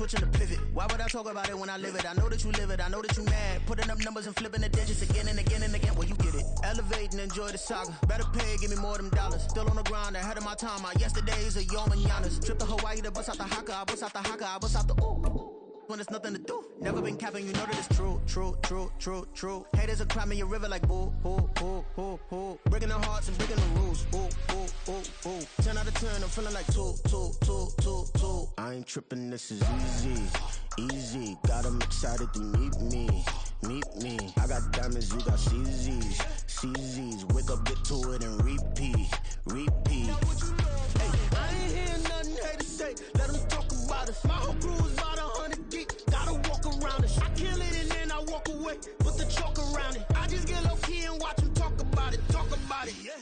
switching the pivot. Why would I talk about it when I live it? I know that you live it, I know that you mad. Putting up numbers and flipping the digits again and again and again. Well, you get it. Elevate and enjoy the saga. Better pay, give me more them dollars. Still on the grind, ahead of my time. My yesterdays are your mananas. Trip to Hawaii to bust out the haka. I bust out the haka, I bust out the ooh. When there's nothing to do. Never been capping, you know that it's true, true, true, true, true. Haters are climbing your river like boo, boo, boo, boo, boo. Breaking their hearts and breaking the rules. Ooh, ooh, ooh, ooh. 10 out of 10, I'm feeling like two. I ain't tripping, this is easy, easy. Got 'em excited to meet me. I got diamonds, you got CZs. Wake up, get to it and repeat. Hey, I ain't hearing nothing haters say. Let them talk about us. My whole crew is about 100 deep. Gotta walk around it. I kill it and then I walk away. Put the chalk around it. I just get low key and watch them talk about it. Yeah.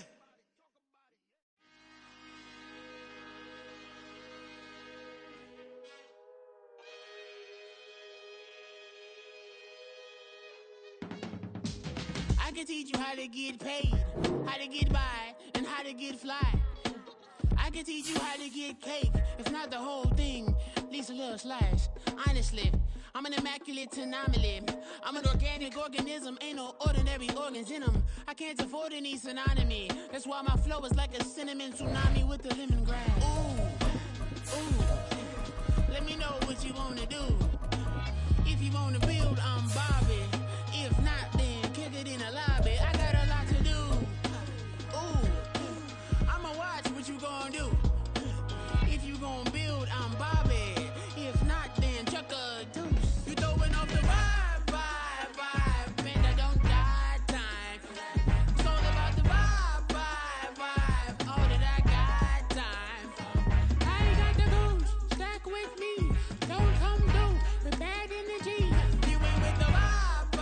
I can teach you how to get paid, how to get by, and how to get fly. I can teach you how to get cake, if not the whole thing, at least a little slice. Honestly, I'm an immaculate anomaly. I'm an organic organism, ain't no ordinary organs in them. I can't afford any synonymy. That's why my flow is like a cinnamon tsunami with the lemongrass. Ooh, let me know what you wanna do. If you wanna build, I'm Bobby. If not, then kick it in the lobby. I got a lot to do. Ooh, I'ma watch what you gonna do. If you gonna build, I'm Bobby. If not, then chuck a deuce. You throwing off the vibe, man, I don't got time. It's all about the vibe, all that I got time. I ain't got the goose, stack with me. Don't come through with bad energy. You ain't with the vibe,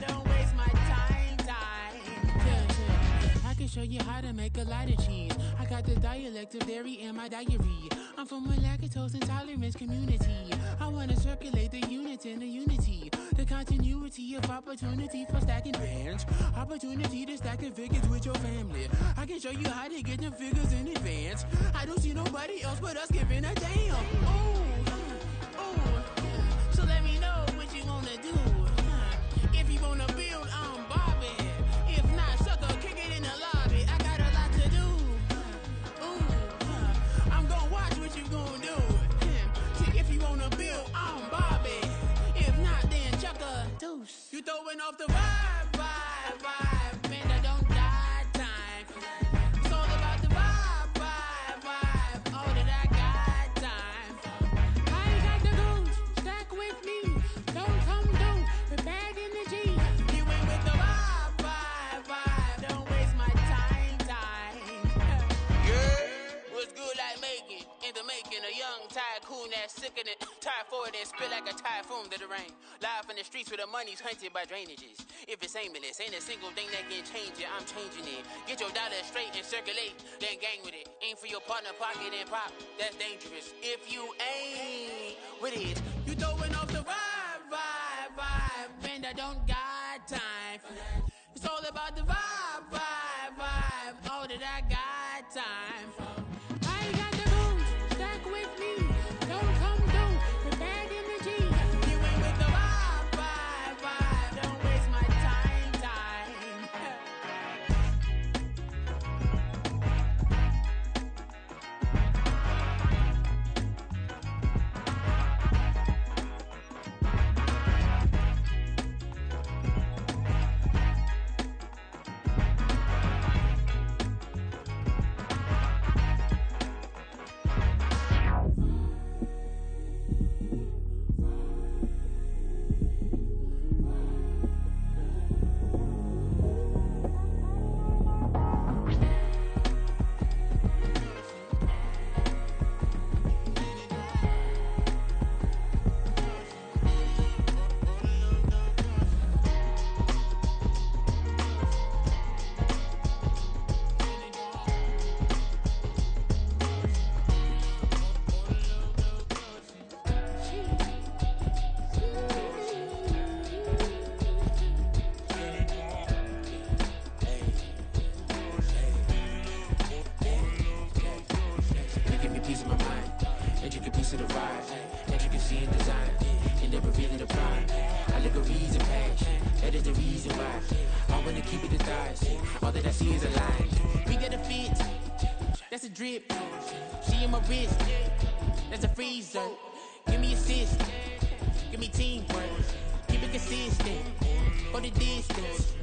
don't waste my time. Yeah. I can show you how to make a lot of cheese. I got the dialect of dairy in my diary. I'm from a lactose intolerance community. I wanna circulate the units in the unity. The continuity of opportunity for stacking bands. Opportunity to stack the figures with your family. I can show you how to get them figures in advance. I don't see nobody else but us giving a damn. Ooh. So let me know what you wanna do. If you wanna build, I'm Bobby. If not, sucker, kick it in the lobby. I got a lot to do. I'm gonna watch what you gonna do. See, if you wanna build, I'm Bobby. If not, then chuck a deuce. You throwing off the vibe, man, I don't got time. It's all about the vibe, all that I got time. I ain't got the goose, stack with me. Don't come through with bad energy. You ain't with the vibe, don't waste my time. Yeah, what's good like making? In the making, a young tycoon that's sickening. Tired for it and spit like a typhoon to the rain. Live in the streets where the money's hunted by drainages. If it's aimless, ain't a single thing that can change it. I'm changing it. Get your dollar straight and circulate, then gang with it. Aim for your partner, pocket and pop. That's dangerous. If you ain't with it, you throwing off the vibe, man, I don't got time for that. It's all about the vibe, all that I got time for. I ain't got the goose, stack with me. Don't come through with bad energy. You ain't with the vibe, don't waste my time. deliberate and apply. Allegories and passion, that is the reason why I wanna keep it the thighs. All that I see is a lie. We got a fit, that's a drip. She in my wrist, that's a freezer. Give me assist, give me teamwork. Keep it consistent, for the distance.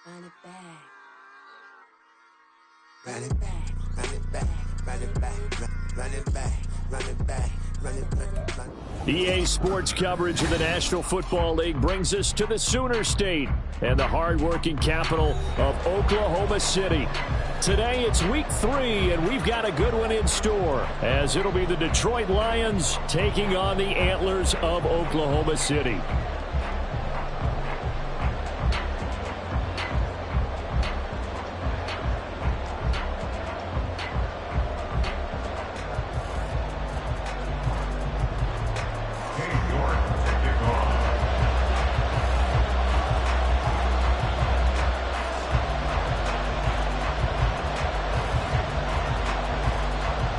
Run it back. Run it back, run it back, run it back, run it back, run it back, run it back, run it back. EA Sports coverage of the National Football League brings us to the Sooner State and the hard-working capital of Oklahoma City. Today it's week 3, and we've got a good one in store, as it'll be the Detroit Lions taking on the Antlers of Oklahoma City.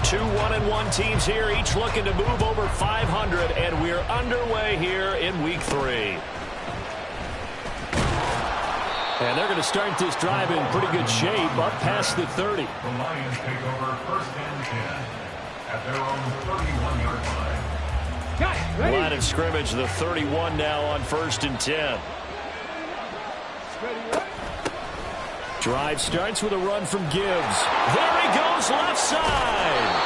Two 1-1 teams here, each looking to move over 500, and we're underway here in week 3. And they're going to start this drive in pretty good shape, up past the 30. The Lions take over first and 10 at their own 31-yard line. Line of scrimmage, the 31 now on first and 10. Drive starts with a run from Gibbs. There he goes, left side.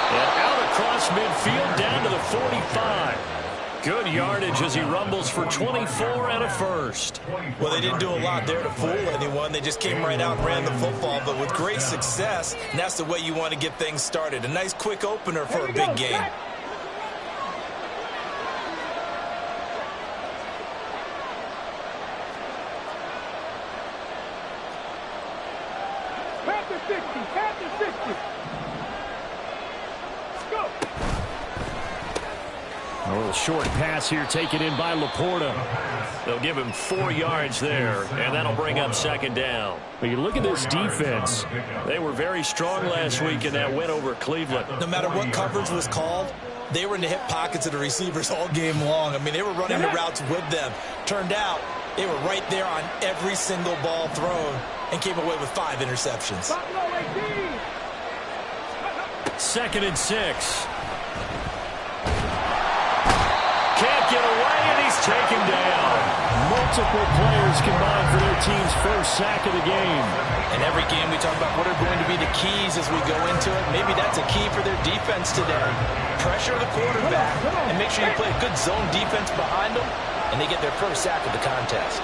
And out across midfield, down to the 45. Good yardage as he rumbles for 24 and a first. Well, they didn't do a lot there to fool anyone. They just came right out and ran the football, but with great success, and that's the way you want to get things started. A nice quick opener for a big game. A little short pass here taken in by Laporta. They'll give him 4 yards there, and that'll bring up second down. But you look at this defense. They were very strong last week in that win over Cleveland. No matter what coverage was called, they were in the hip pockets of the receivers all game long. I mean, they were running the routes with them. Turned out they were right there on every single ball thrown and came away with 5 interceptions. 2nd and 6. Can't get away, and he's taken down. Multiple players combined for their team's first sack of the game. In every game we talk about what are going to be the keys as we go into it. Maybe that's a key for their defense today. Pressure the quarterback and make sure you play a good zone defense behind them, and they get their first sack of the contest.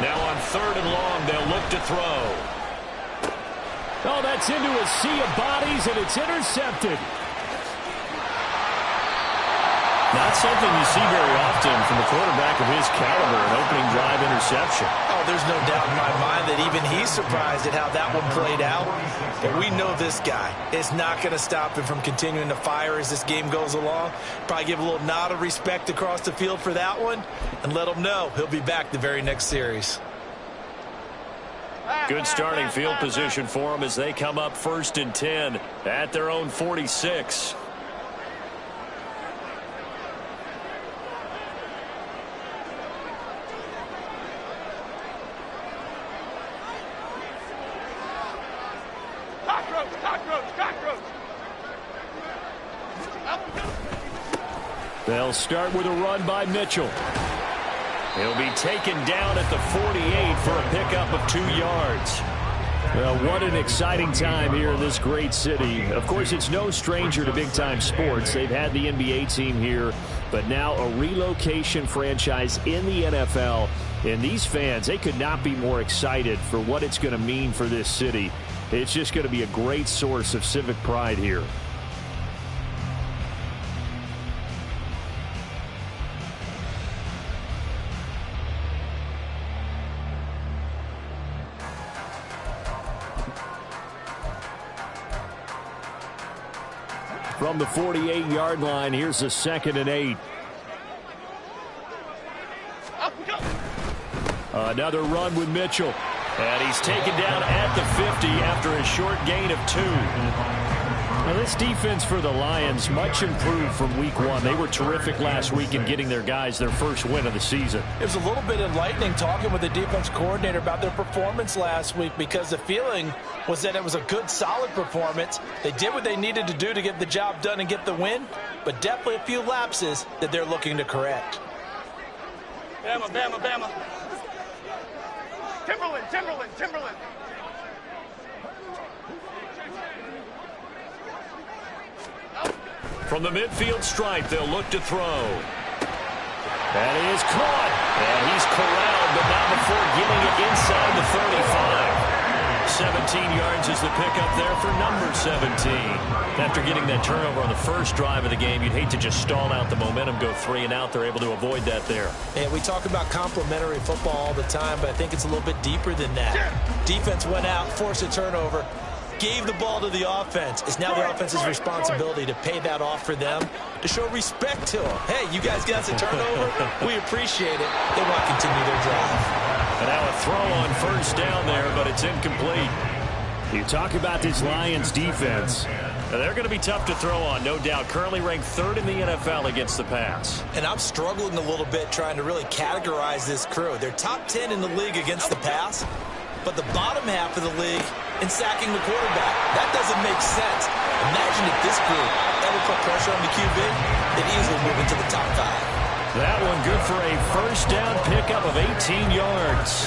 Now on 3rd and long, they'll look to throw. Oh, that's into a sea of bodies, and it's intercepted. Not something you see very often from a quarterback of his caliber, an opening drive interception. Oh, there's no doubt in my mind that even he's surprised at how that one played out. But we know this guy is not going to stop him from continuing to fire as this game goes along. Probably give a little nod of respect across the field for that one and let him know he'll be back the very next series. Good starting field position for them as they come up 1st and 10 at their own 46. They'll start with a run by Mitchell. He'll be taken down at the 48 for a pickup of 2 yards. Well, what an exciting time here in this great city. Of course, it's no stranger to big-time sports. They've had the NBA team here, but now a relocation franchise in the NFL. And these fans, they could not be more excited for what it's going to mean for this city. It's just going to be a great source of civic pride here. From the 48-yard line, here's the 2nd and 8. Another run with Mitchell. And he's taken down at the 50 after a short gain of 2. Now, this defense for the Lions, much improved from week 1. They were terrific last week in getting their guys their first win of the season. It was a little bit enlightening talking with the defense coordinator about their performance last week, because the feeling was that it was a good, solid performance. They did what they needed to do to get the job done and get the win, but definitely a few lapses that they're looking to correct. Bama, Bama, Bama. Timberland, Timberland, Timberland. From the midfield stripe, they'll look to throw. And he is caught. And he's corralled, but not before getting it inside the 35. 17 yards is the pickup there for number 17. After getting that turnover on the first drive of the game, you'd hate to just stall out the momentum, go 3 and out. They're able to avoid that there. And we talk about complementary football all the time, but I think it's a little bit deeper than that. Defense went out, forced a turnover, gave the ball to the offense. It's now the offense's responsibility to pay that off for them, to show respect to them. Hey, you guys got us a turnover. We appreciate it. They want to continue their drive. And now a throw on first down there, but it's incomplete. You talk about this Lions defense. Now, they're going to be tough to throw on, no doubt. Currently ranked 3rd in the NFL against the pass. And I'm struggling a little bit trying to really categorize this crew. They're top 10 in the league against the pass, but the bottom half of the league in sacking the quarterback. That doesn't make sense. Imagine if this group ever put pressure on the QB, they'd easily move into the top 5. That one good for a first down pickup of 18 yards.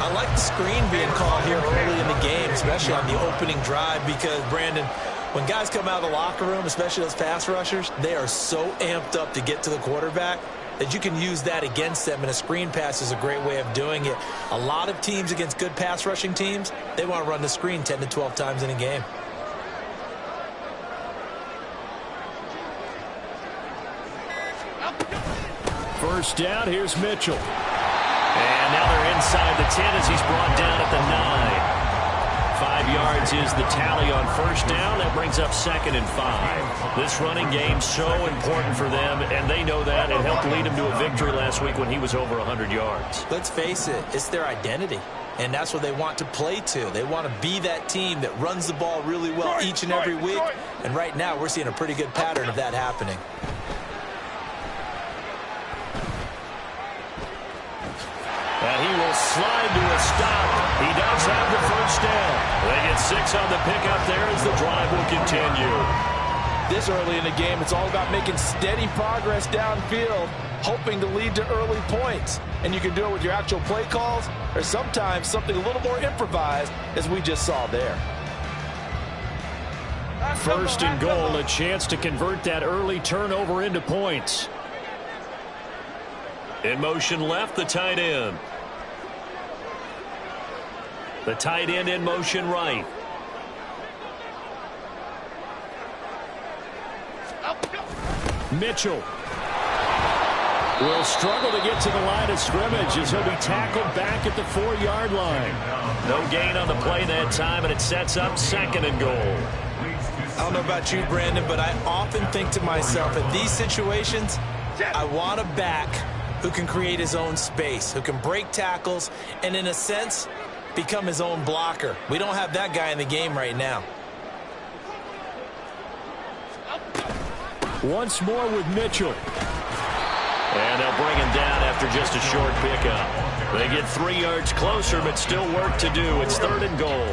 I like the screen being called here early in the game, especially on the opening drive, because, Brandon, when guys come out of the locker room, especially those pass rushers, they are so amped up to get to the quarterback that you can use that against them, and a screen pass is a great way of doing it. A lot of teams against good pass rushing teams, they want to run the screen 10 to 12 times in a game. First down, here's Mitchell. And now they're inside the 10 as he's brought down at the 9. 5 yards is the tally on first down. That brings up 2nd and 5. This running game so important for them, and they know that. It helped lead him to a victory last week when he was over 100 yards. Let's face it, it's their identity, and that's what they want to play to. They want to be that team that runs the ball really well each and every week, and right now we're seeing a pretty good pattern of that happening. And he will slide to a stop. He does have the first down. They get 6 on the pickup there as the drive will continue. This early in the game, it's all about making steady progress downfield, hoping to lead to early points. And you can do it with your actual play calls, or sometimes something a little more improvised, as we just saw there. First and goal, a chance to convert that early turnover into points. In motion left, the tight end. The tight end in motion right. Mitchell will struggle to get to the line of scrimmage as he'll be tackled back at the 4-yard line. No gain on the play that time, and it sets up 2nd and goal. I don't know about you, Brandon, but I often think to myself, in these situations, I want a back who can create his own space, who can break tackles, and in a sense, become his own blocker. We don't have that guy in the game right now. Once more with Mitchell. And they'll bring him down after just a short pickup. They get 3 yards closer, but still work to do. It's 3rd and goal.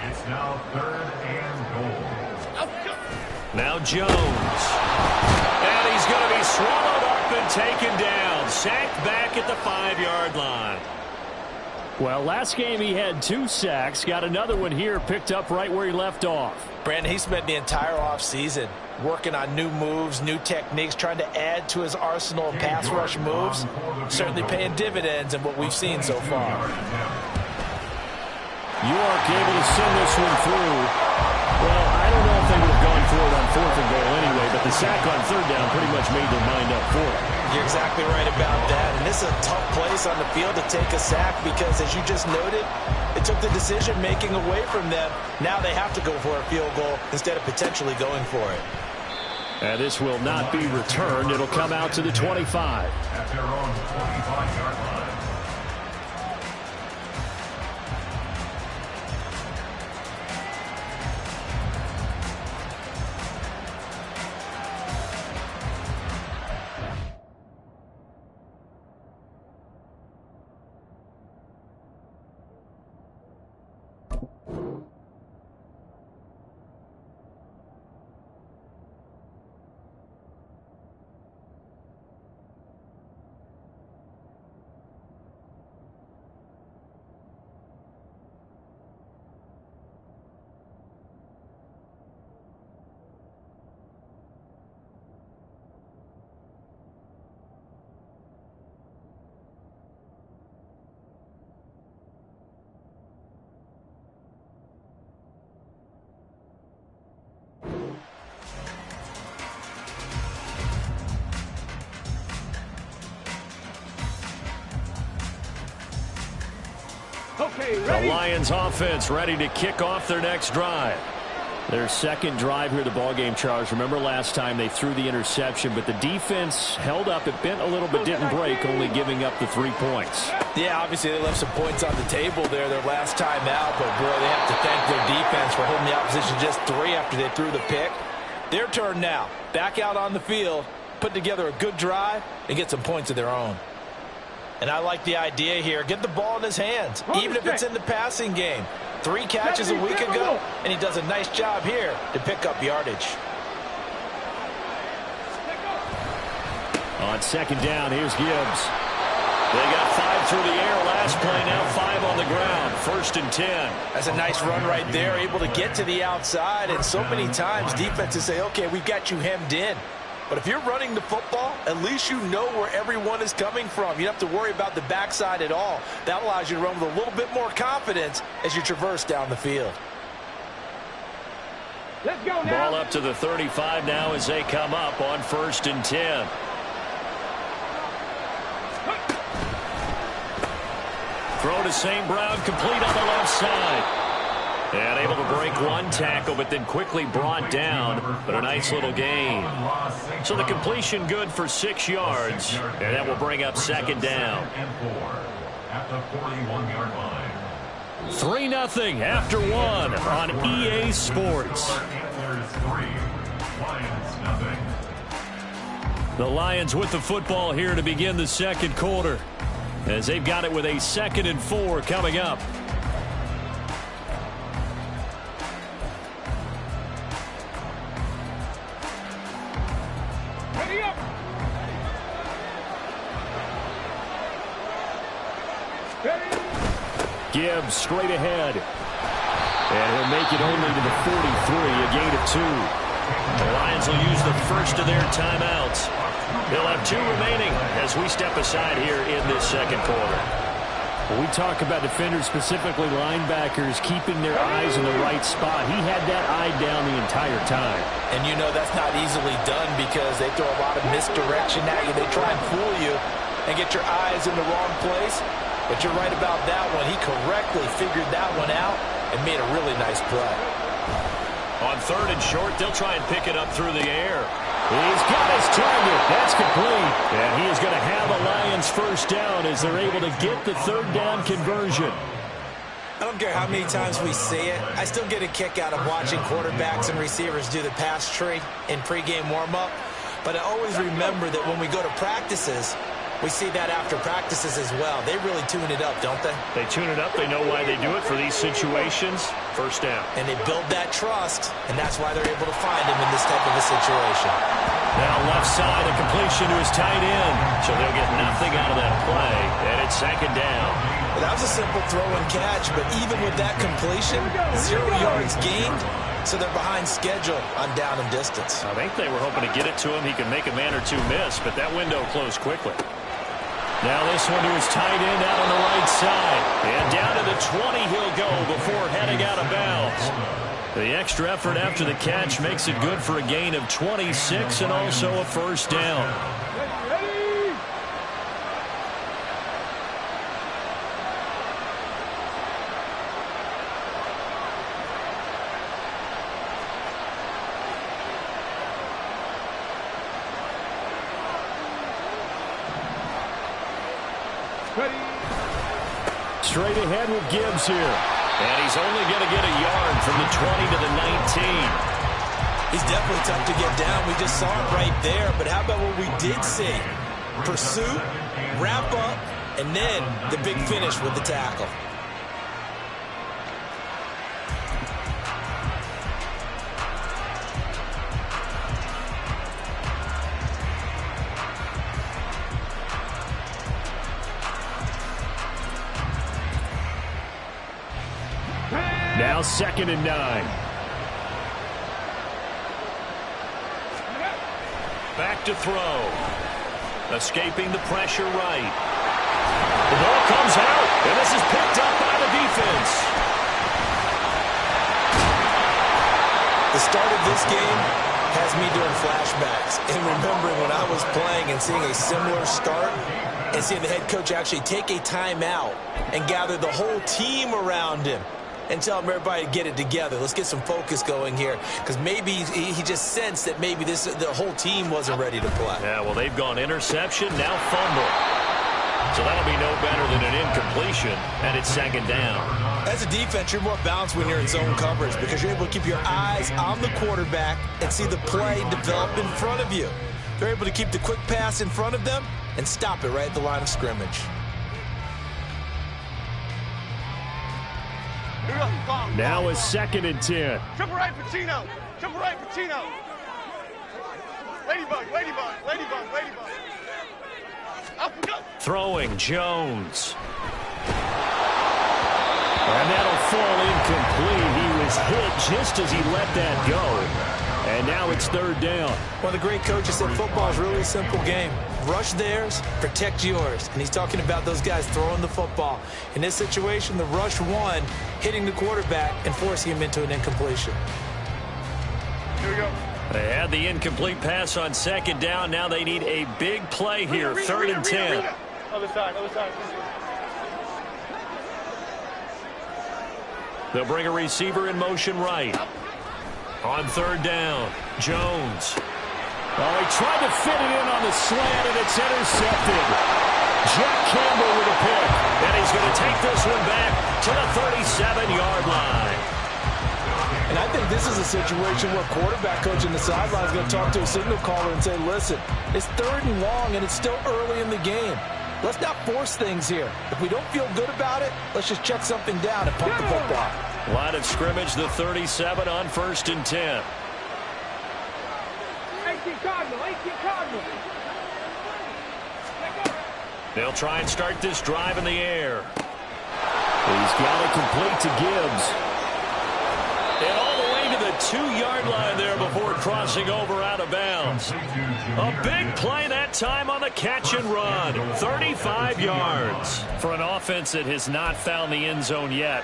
It's now 3rd and goal. Now Jones. And he's going to be swallowed up and taken down. Sacked back at the 5-yard line. Well, last game he had 2 sacks. Got another one here, picked up right where he left off. Brandon, he spent the entire offseason working on new moves, new techniques, trying to add to his arsenal of pass rush moves. Certainly paying dividends in what we've seen so far. York able to send this one through. Well, I don't know if they would have gone for it on 4th and goal anyway, but the sack on 3rd down pretty much made their mind up for it. You're exactly right about that. And this is a tough place on the field to take a sack because, as you just noted, it took the decision-making away from them. Now they have to go for a field goal instead of potentially going for it. And this will not be returned. It'll come out to the 25. At their own 25-yard line. The Lions offense ready to kick off their next drive. Their second drive here, the ballgame, Charles. Remember last time they threw the interception, but the defense held up. It bent a little bit, didn't break, only giving up the 3 points. Yeah, obviously they left some points on the table there their last time out, but, boy, they have to thank their defense for holding the opposition just 3 after they threw the pick. Their turn now. Back out on the field, put together a good drive, and get some points of their own. And I like the idea here. Get the ball in his hands, even if it's in the passing game. 3 catches a week ago, and he does a nice job here to pick up yardage. On second down, here's Gibbs. They got 5 through the air last play, now 5 on the ground. 1st and 10. That's a nice run right there, able to get to the outside. And so many times defenses say, okay, we've got you hemmed in. But if you're running the football, at least you know where everyone is coming from. You don't have to worry about the backside at all. That allows you to run with a little bit more confidence as you traverse down the field. Let's go now. Ball up to the 35 now as they come up on 1st and 10. Throw to St. Brown, complete on the left side. And able to break 1 tackle, but then quickly brought down. But a nice little gain. So the completion good for 6 yards. And that will bring up second down. At the 41-yard line. 3-0 after 1 on EA Sports. Panthers 3, Lions 0. The Lions with the football here to begin the second quarter, as they've got it with a 2nd and 4 coming up. Ready up. Gibbs straight ahead. And he'll make it only to the 43, a gain of 2. The Lions will use the first of their timeouts. They'll have 2 remaining as we step aside here in this second quarter. When we talk about defenders, specifically linebackers, keeping their eyes in the right spot. He had that eye down the entire time. And you know that's not easily done because they throw a lot of misdirection at you. They try and fool you and get your eyes in the wrong place. But you're right about that one. He correctly figured that one out and made a really nice play. On 3rd and short, they'll try and pick it up through the air. He's got his target. That's complete. And he is going to have a Lions first down as they're able to get the 3rd down conversion. I don't care how many times we see it. I still get a kick out of watching quarterbacks and receivers do the pass tree in pregame warm-up. But I always remember that when we go to practices, we see that after practices as well. They really tune it up, don't they? They tune it up. They know why they do it for these situations. First down. And they build that trust, and that's why they're able to find him in this type of a situation. Now left side, a completion to his tight end. So they'll get nothing out of that play, and it's 2nd down. Well, that was a simple throw and catch, but even with that completion, 0 yards gained, so they're behind schedule on down and distance. I think they were hoping to get it to him. He could make a man or 2 miss, but that window closed quickly. Now this one to his tight end out on the right side. And down to the 20 he'll go before heading out of bounds. The extra effort after the catch makes it good for a gain of 26 and also a first down. Straight ahead with Gibbs here. And he's only going to get a yard from the 20 to the 19. He's definitely tough to get down. We just saw it right there. But how about what we did see? Pursuit, wrap up, and then the big finish with the tackle. Now 2nd and 9. Back to throw. Escaping the pressure right. The ball comes out, and this is picked up by the defense. The start of this game has me doing flashbacks and remembering when I was playing and seeing a similar start and seeing the head coach actually take a timeout and gather the whole team around him and tell him everybody to get it together. Let's get some focus going here, because maybe he just sensed that maybe the whole team wasn't ready to play. Yeah, well, they've gone interception, now fumble. So that'll be no better than an incompletion, and it's second down. As a defense, you're more balanced when you're in zone coverage because you're able to keep your eyes on the quarterback and see the play develop in front of you. They're able to keep the quick pass in front of them and stop it right at the line of scrimmage. Now a second and 10. Triple right, Pacino. Triple right, Pacino. Ladybug, ladybug, ladybug, ladybug. Up, go. Throwing Jones. And that'll fall incomplete. He was hit just as he let that go. And now it's third down. One of the great coaches said football is really a simple game. Rush theirs, protect yours. And he's talking about those guys throwing the football. In this situation, the rush one, hitting the quarterback and forcing him into an incompletion. Here we go. They had the incomplete pass on second down. Now they need a big play here. Third and 10. Other side, other side. They'll bring a receiver in motion right. On third down, Jones. Oh, he tried to fit it in on the slant, and it's intercepted. Jack Campbell with a pick. And he's going to take this one back to the 37-yard line. And I think this is a situation where quarterback coach in the sideline is going to talk to a signal caller and say, listen, it's third and long, and it's still early in the game. Let's not force things here. If we don't feel good about it, let's just check something down and pump the football. Line of scrimmage, the 37 on first and 10. 18 Cardinal, 18 Cardinal. They'll try and start this drive in the air. He's got it complete to Gibbs. And all the way to the 2-yard line there before crossing over out of bounds. A big play that time on the catch and run. 35 yards. For an offense that has not found the end zone yet,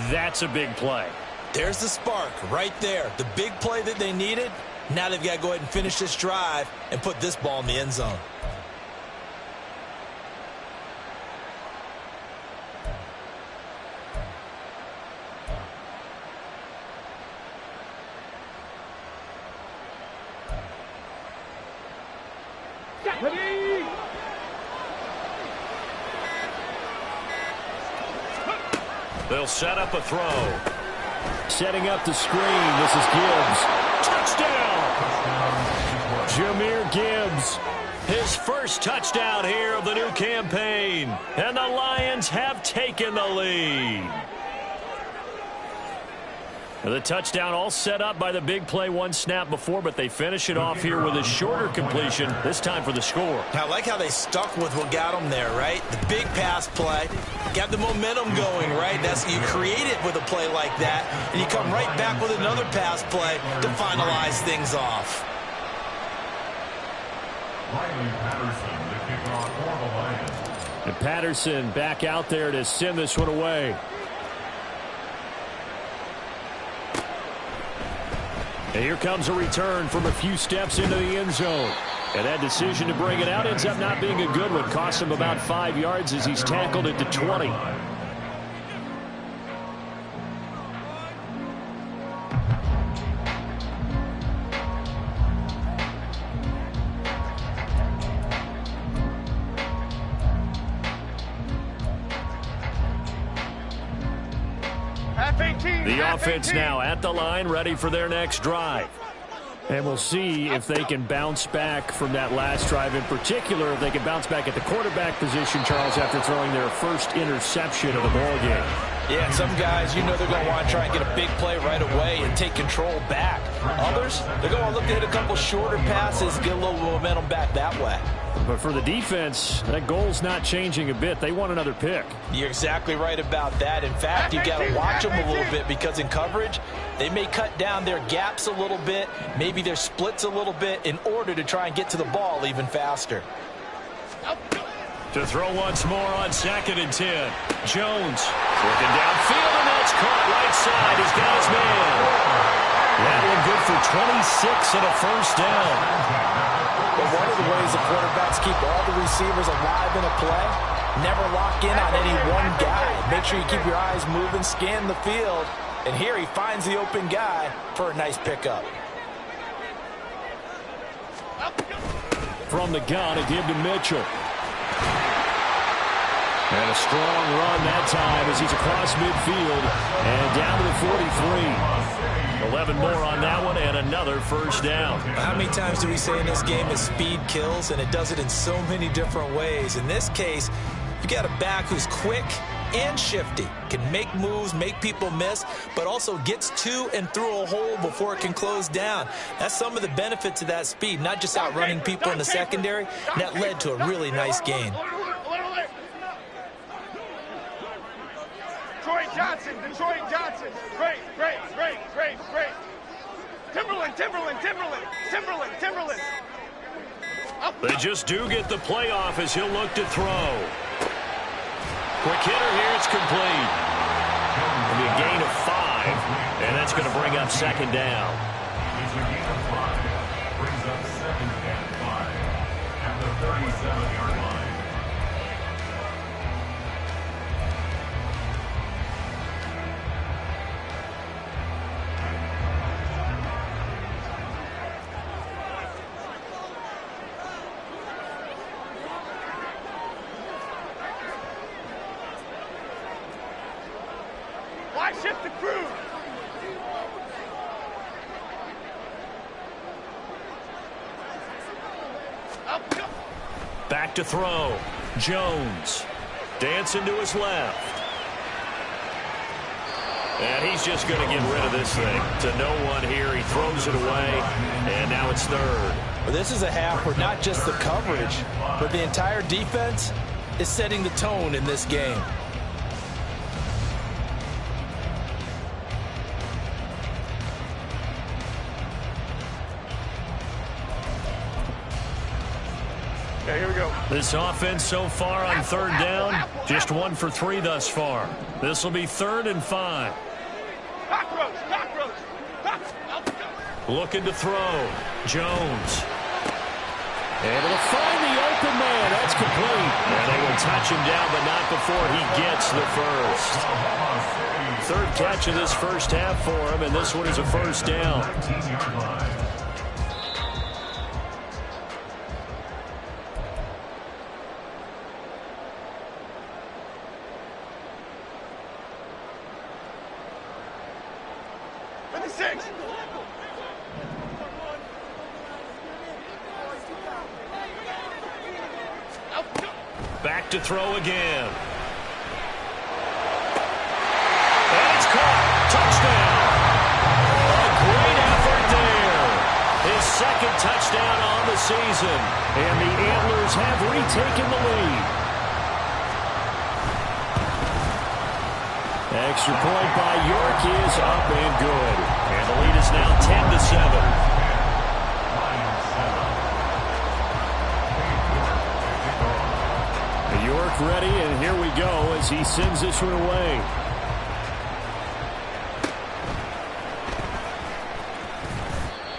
that's a big play. There's the spark right there. The big play that they needed. Now they've got to go ahead and finish this drive and put this ball in the end zone. They'll set up a throw. Setting up the screen. This is Gibbs. Touchdown! Jahmyr Gibbs. His first touchdown here of the new campaign. And the Lions have taken the lead. The touchdown all set up by the big play one snap before, but they finish it off here with a shorter completion, this time for the score. I like how they stuck with what got them there, right? The big pass play, got the momentum going, right? You create it with a play like that, and you come right back with another pass play to finalize things off. And Patterson back out there to send this one away. And here comes a return from a few steps into the end zone. And that decision to bring it out ends up not being a good one. Costs him about 5 yards as he's tackled at the 20. The offense now at the line, ready for their next drive. And we'll see if they can bounce back from that last drive. In particular, if they can bounce back at the quarterback position, Charles, after throwing their first interception of the ballgame. Yeah, some guys, they're going to want to try and get a big play right away and take control back. Others, they're going to look to hit a couple shorter passes, get a little momentum back that way. But for the defense, that goal's not changing a bit. They want another pick. You're exactly right about that. In fact, you've got to watch them a little bit because in coverage, they may cut down their gaps a little bit, maybe their splits a little bit in order to try and get to the ball even faster. To throw once more on second and 10. Jones looking downfield, and that's caught right side. He's got his man. That one good for 26 and a first down. But one of the ways the quarterbacks keep all the receivers alive in a play, never lock in on any one guy. Make sure you keep your eyes moving, scan the field. And here he finds the open guy for a nice pickup. From the gun, a give to Mitchell. And a strong run that time as he's across midfield and down to the 43. 11 more on that one and another first down. How many times do we say in this game is speed kills, and it does it in so many different ways. In this case, you got a back who's quick and shifty, can make moves, make people miss, but also gets to and through a hole before it can close down. That's some of the benefits of that speed, not just outrunning people in the secondary. And that led to a really nice gain. Detroit Johnson. Great. Timberland. They just do get the playoff as he'll look to throw. Quick hitter here, it's complete. It'll be a gain of 5, and that's going to bring up second down. It's a gain of 5. Brings up second and 5 at the 37-yard line. Shift the crew. Back to throw. Jones. Dancing to his left. And he's just going to get rid of this thing. To no one here. He throws it away. And now it's third. Well, this is a half where not just the coverage, but the entire defense is setting the tone in this game. Okay, here we go. This offense so far on third down, just 1 for 3 thus far. This will be 3rd and 5. Cockroach. Looking to throw. Jones. Able to find the open man. That's complete. And they will touch him down, but not before he gets the first. 3rd catch of this first half for him, and this one is a first down. Back to throw again. And it's caught. Touchdown. A great effort there. His 2nd touchdown on the season. And the Antlers have retaken the lead. Extra point by York is up and good. And the lead is now 10-7. York ready, and here we go as he sends this one away.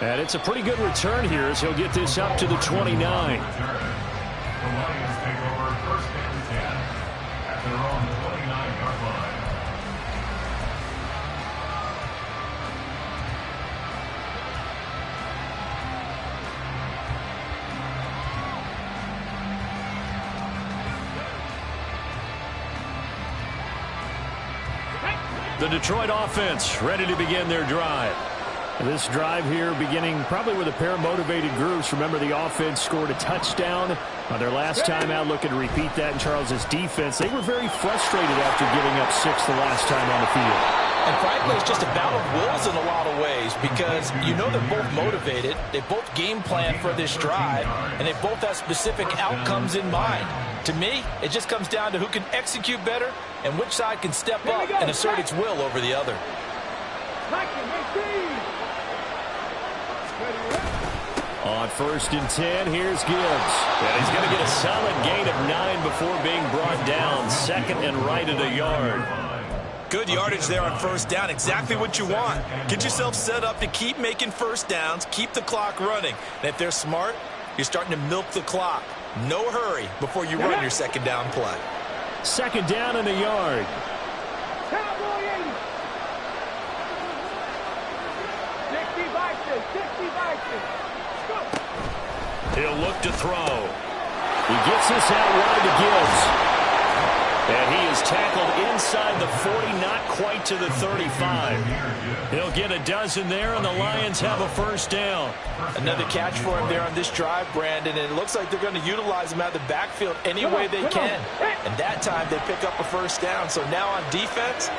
And it's a pretty good return here as he'll get this up to the 29. The Lions take over 1st and 10 at their own 29-yard line. The Detroit offense ready to begin their drive. This drive here beginning probably with a pair of motivated groups. Remember, the offense scored a touchdown on their last time out, looking to repeat that in Charles's defense. They were very frustrated after giving up 6 the last time on the field. And frankly, it's just a battle of wills in a lot of ways because you know they're both motivated. They both game plan for this drive, and they both have specific outcomes in mind. To me, it just comes down to who can execute better and which side can step up and assert its will over the other. On 1st and 10, here's Gibbs. And he's going to get a solid gain of 9 before being brought down. 2nd and right at a yard. Good yardage there on first down. Exactly what you want. Get yourself set up to keep making first downs, keep the clock running. And if they're smart, you're starting to milk the clock. No hurry before you run your second down play. Second down and a yard. He'll look to throw. He gets this out wide to Gibbs. And he is tackled inside the 40, not quite to the 35. He'll get a dozen there, and the Lions have a first down. Another catch for him there on this drive, Brandon, and it looks like they're going to utilize him out of the backfield any way they can. And that time they pick up a first down. So now on defense,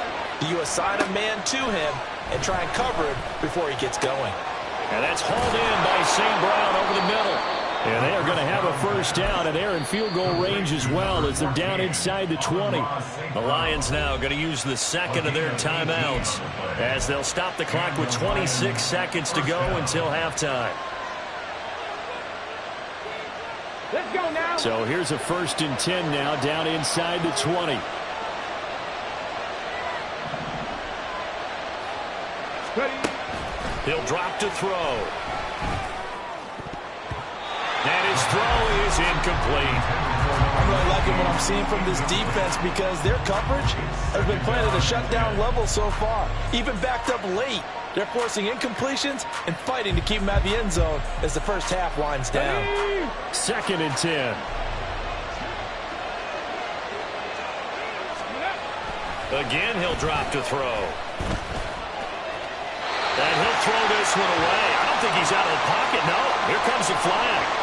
do you assign a man to him and try and cover him before he gets going? And that's hauled in by St. Brown over the middle. And they are going to have a first down, and they're in field goal range as well as they're down inside the 20. The Lions now going to use the second of their timeouts as they'll stop the clock with 26 seconds to go until halftime. Let's go now. So here's a 1st and 10 now down inside the 20. He'll drop to throw. And his throw is incomplete. I'm really liking what I'm seeing from this defense because their coverage has been playing at a shutdown level so far. Even backed up late, they're forcing incompletions and fighting to keep them out of the end zone as the first half winds down. 2nd and 10. Again, he'll drop to throw. And he'll throw this one away. I don't think he's out of the pocket. No, here comes the flag.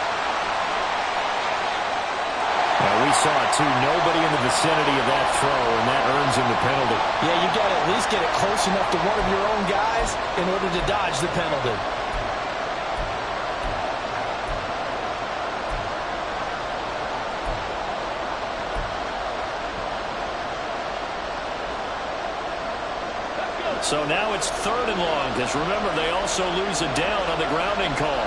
Now, we saw it, too. Nobody in the vicinity of that throw, and that earns him the penalty. Yeah, you got to at least get it close enough to one of your own guys in order to dodge the penalty. So now it's 3rd and long, because remember, they also lose a down on the grounding call.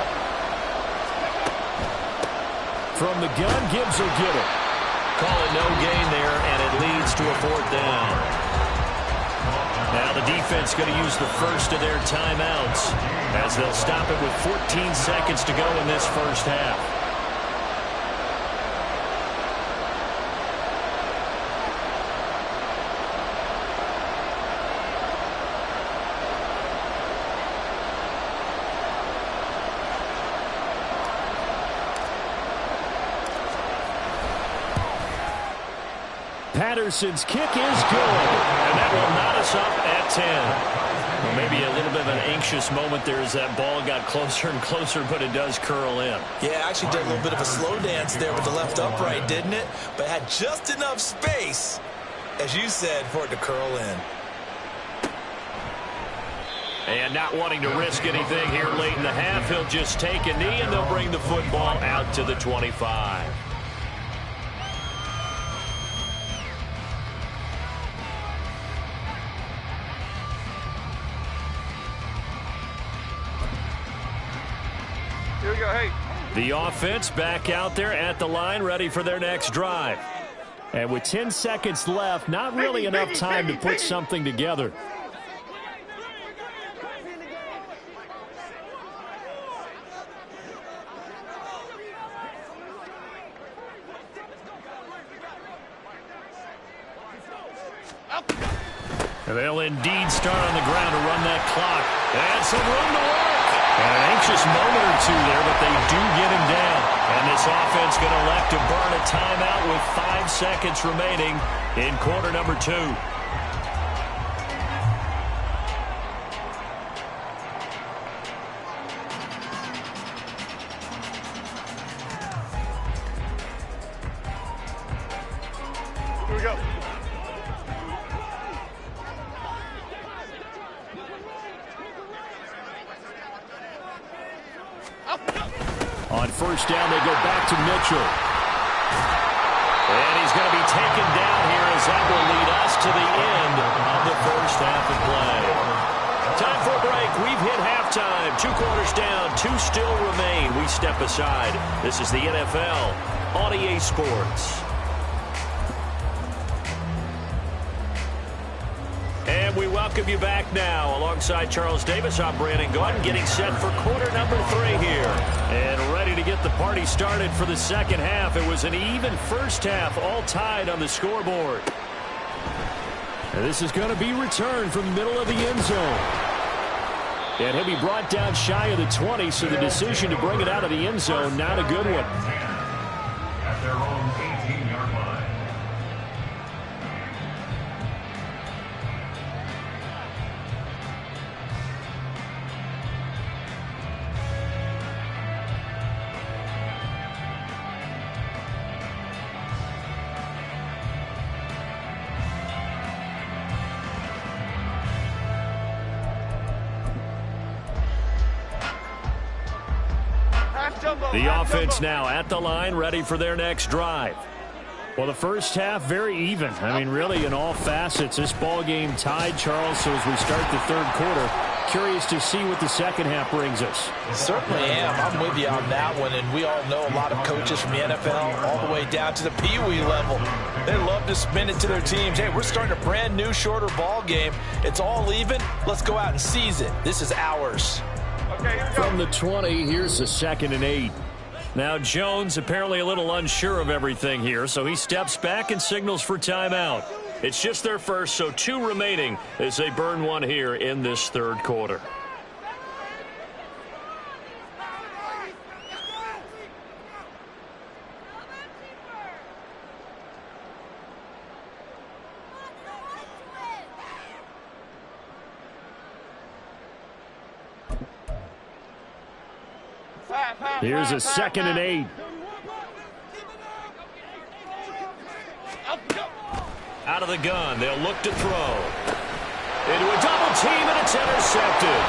From the gun, Gibbs will get it. Call it no gain there, and it leads to a 4th down. Now the defense going to use the first of their timeouts as they'll stop it with 14 seconds to go in this first half. Patterson's kick is good, and that will knot us up at 10. Well, maybe a little bit of an anxious moment there as that ball got closer and closer, but it does curl in. Yeah, actually did a little bit of a slow dance there with the left upright, didn't it? But had just enough space, as you said, for it to curl in. And not wanting to risk anything here late in the half, he'll just take a knee, and they'll bring the football out to the 25. Here we go, hey. The offense back out there at the line, ready for their next drive. And with 10 seconds left, not really enough time to put something together. And they'll indeed start on the ground to run that clock. And some room to work. And an anxious moment or two there, but they do get him down. And this offense going to elect to burn a timeout with 5 seconds remaining in quarter number 2. Here we go. On first down, they go back to Mitchell. And he's going to be taken down here as that will lead us to the end of the first half of play. Time for a break. We've hit halftime. 2 quarters down, 2 still remain. We step aside. This is the NFL on EA Sports. And we welcome you back now. Alongside Charles Davis, I'm Brandon Gaudin, getting set for quarter number 3 here. And ready to get the party started for the second half. It was an even first half, all tied on the scoreboard. And this is going to be returned from the middle of the end zone. And he'll be brought down shy of the 20, so the decision to bring it out of the end zone, not a good one. At their own 18-yard line. The offense now at the line, ready for their next drive. Well, the first half, very even. I mean, really, in all facets, this ball game tied, Charles. So as we start the third quarter, curious to see what the second half brings us. Certainly am. I'm with you on that one. And we all know a lot of coaches from the NFL all the way down to the Pee-wee level. They love to spin it to their teams. Hey, we're starting a brand new, shorter ball game. It's all even. Let's go out and seize it. This is ours. From the 20, here's the 2nd and 8. Now Jones apparently a little unsure of everything here, so he steps back and signals for timeout. It's just their first, so 2 remaining as they burn one here in this third quarter. Here's a 2nd and 8. Out of the gun, they'll look to throw. Into a double team, and it's intercepted.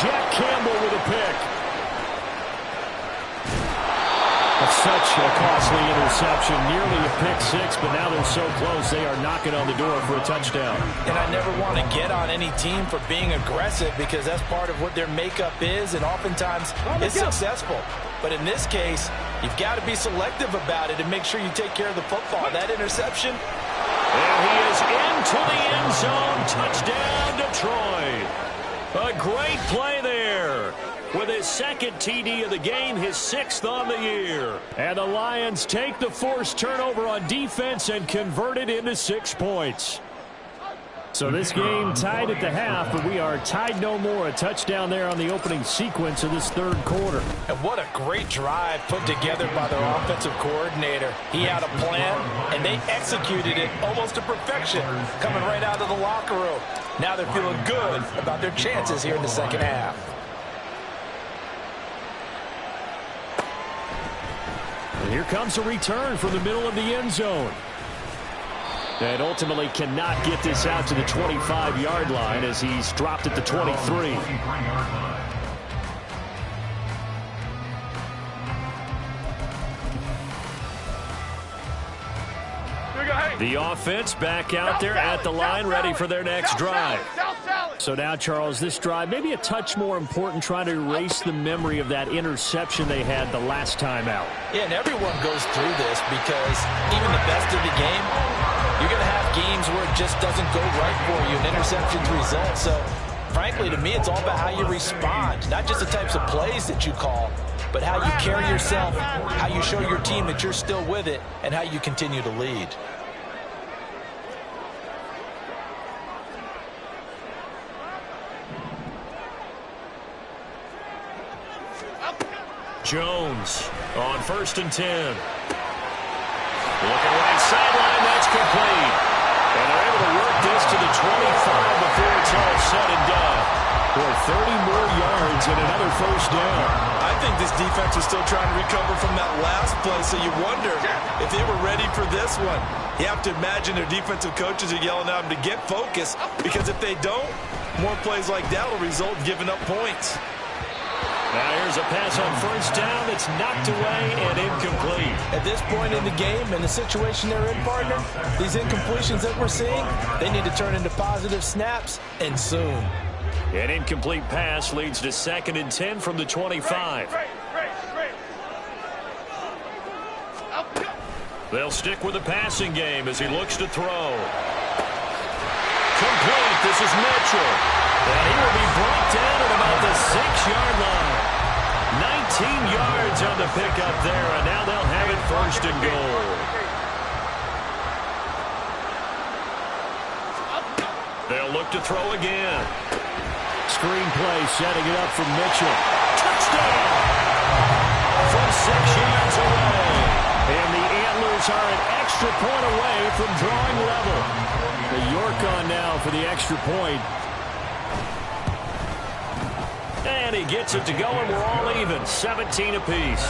Jack Campbell with a pick. That's such a costly interception. Nearly a pick 6, but now they're so close they are knocking on the door for a touchdown. And I never want to get on any team for being aggressive because that's part of what their makeup is, and oftentimes it's successful. But in this case, you've got to be selective about it and make sure you take care of the football. That interception. And he is into the end zone. Touchdown, Detroit. A great play there. With his 2nd TD of the game, his 6th on the year. And the Lions take the forced turnover on defense and convert it into 6 points. So this game tied at the half, but we are tied no more. A touchdown there on the opening sequence of this third quarter. And what a great drive put together by their offensive coordinator. He had a plan, and they executed it almost to perfection, coming right out of the locker room. Now they're feeling good about their chances here in the second half. And here comes a return from the middle of the end zone. And ultimately cannot get this out to the 25-yard line as he's dropped at the 23. The offense back out there at the line, ready for their next drive. So now, Charles, this drive maybe a touch more important, trying to erase the memory of that interception they had the last time out. Yeah, and everyone goes through this because even the best of the game, you're going to have games where it just doesn't go right for you, and interceptions result. So, frankly, to me, it's all about how you respond, not just the types of plays that you call, but how you carry yourself, how you show your team that you're still with it, and how you continue to lead. Jones on 1st and 10. Looking right sideline, that's complete. And they're able to work this to the 25 before it's all said and done. For 30 more yards and another first down. I think this defense is still trying to recover from that last play, so you wonder if they were ready for this one. You have to imagine their defensive coaches are yelling at them to get focused, because if they don't, more plays like that will result in giving up points. Now here's a pass on first down that's knocked away and incomplete. At this point in the game, in the situation they're in, partner, these incompletions that we're seeing, they need to turn into positive snaps, and soon. An incomplete pass leads to 2nd and 10 from the 25. They'll stick with the passing game as he looks to throw. Complete. This is Mitchell. And he will be brought down at about the 6-yard line. 19 yards on the pickup there, and now they'll have it first and goal. They'll look to throw again. Screenplay setting it up for Mitchell. Touchdown! From 6 yards away. And the Antlers are an extra point away from drawing level. The York on now for the extra point. And he gets it to go, and we're all even. 17 apiece.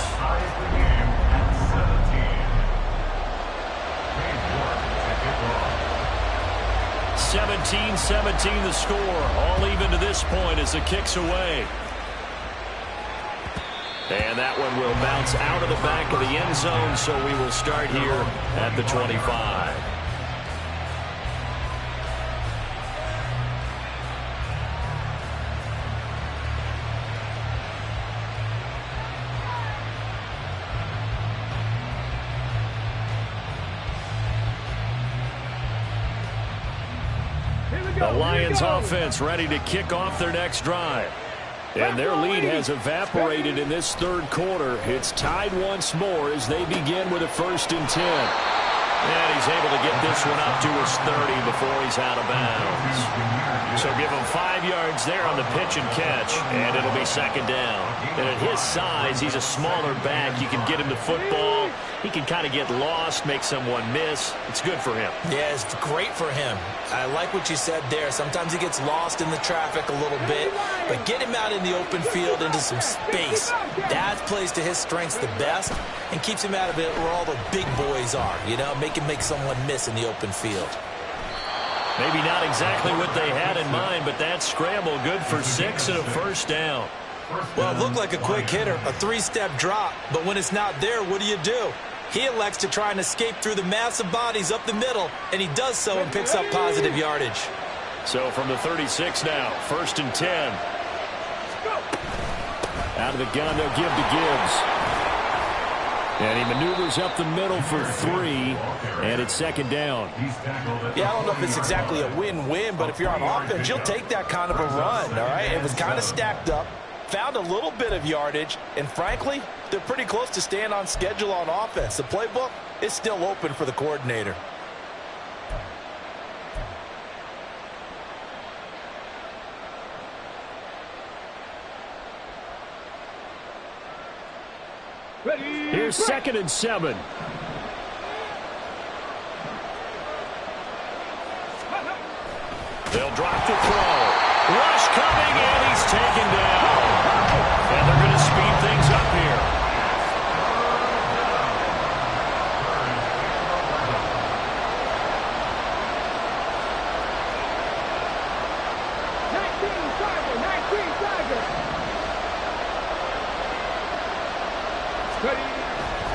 17-17 the score. All even to this point as the kick's away. And that one will bounce out of the back of the end zone, so we will start here at the 25. The Lions offense ready to kick off their next drive. And their lead has evaporated in this third quarter. It's tied once more as they begin with a 1st and 10. And he's able to get this one up to his 30 before he's out of bounds. So give him 5 yards there on the pitch and catch, and it'll be 2nd down. And at his size, he's a smaller back. You can get him the football. He can kind of get lost, make someone miss. It's good for him. Yeah, it's great for him. I like what you said there. Sometimes he gets lost in the traffic a little bit, but get him out in the open field into some space. That plays to his strengths the best and keeps him out of it where all the big boys are, you know, make him make someone miss in the open field. Maybe not exactly what they had in mind, but that scramble good for 6 and a 1st down. Well, it looked like a quick hitter, a 3-step drop, but when it's not there, what do? He elects to try and escape through the massive bodies up the middle, and he does so and picks up positive yardage. So from the 36 now, 1st and 10. Out of the gun, they'll give to Gibbs. And he maneuvers up the middle for 3, and it's 2nd down. Yeah, I don't know if it's exactly a win-win, but if you're on offense, you'll take that kind of a run, all right? It was kind of stacked up. Found a little bit of yardage, and frankly, they're pretty close to staying on schedule on offense. The playbook is still open for the coordinator. Here's 2nd and 7. They'll drop the throw. Rush coming, and he's taken down. And they're going to speed things up here.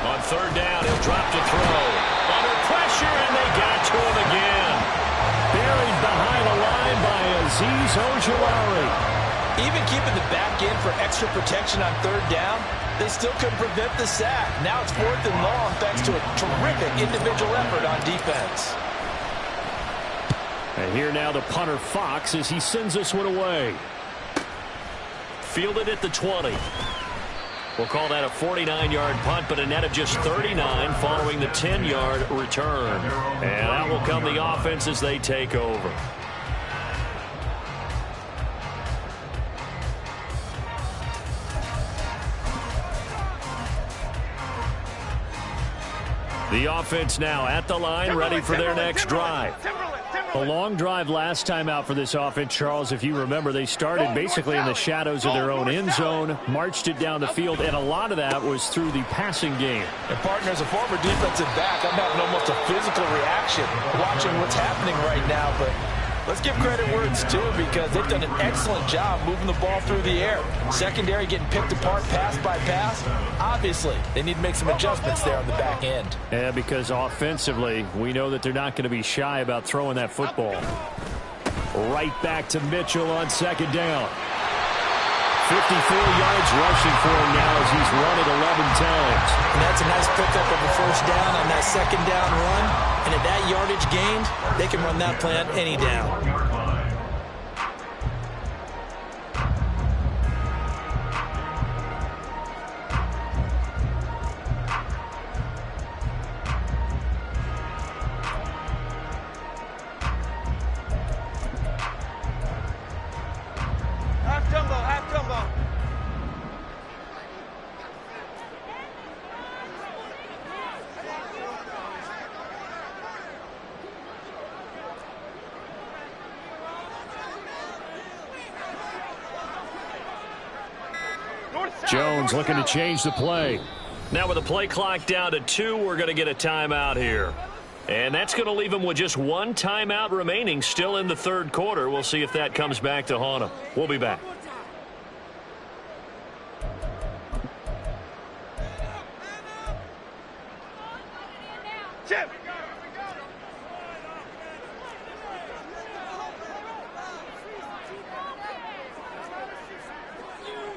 On 3rd down, he'll drop to throw. Under pressure, and they got to him again. Buried behind the line by Azeez Ojulari. Even keeping the back in for extra protection on 3rd down, they still couldn't prevent the sack. Now it's 4th and long thanks to a terrific individual effort on defense. And here now the punter Fox as he sends this one away. Fielded at the 20. We'll call that a 49-yard punt, but a net of just 39 following the 10-yard return. And out will come the offense as they take over. The offense now at the line, ready for their next drive. A long drive last time out for this offense, Charles. If you remember, they started basically in the shadows of their own end zone, marched it down the field, and a lot of that was through the passing game. And partner, as a former defensive back, I'm having almost a physical reaction watching what's happening right now, but let's give credit where it's due because they've done an excellent job moving the ball through the air. Secondary getting picked apart pass by pass. Obviously, they need to make some adjustments there on the back end. Yeah, because offensively, we know that they're not going to be shy about throwing that football. Right back to Mitchell on 2nd down. 54 yards rushing for him now as he's run it 11 times. And that's a nice pickup of a 1st down on that 2nd down run. And at that yardage gained, they can run that play on any down. Jones looking to change the play. Now with the play clock down to 2, we're going to get a timeout here. And that's going to leave him with just one timeout remaining still in the third quarter. We'll see if that comes back to haunt him. We'll be back.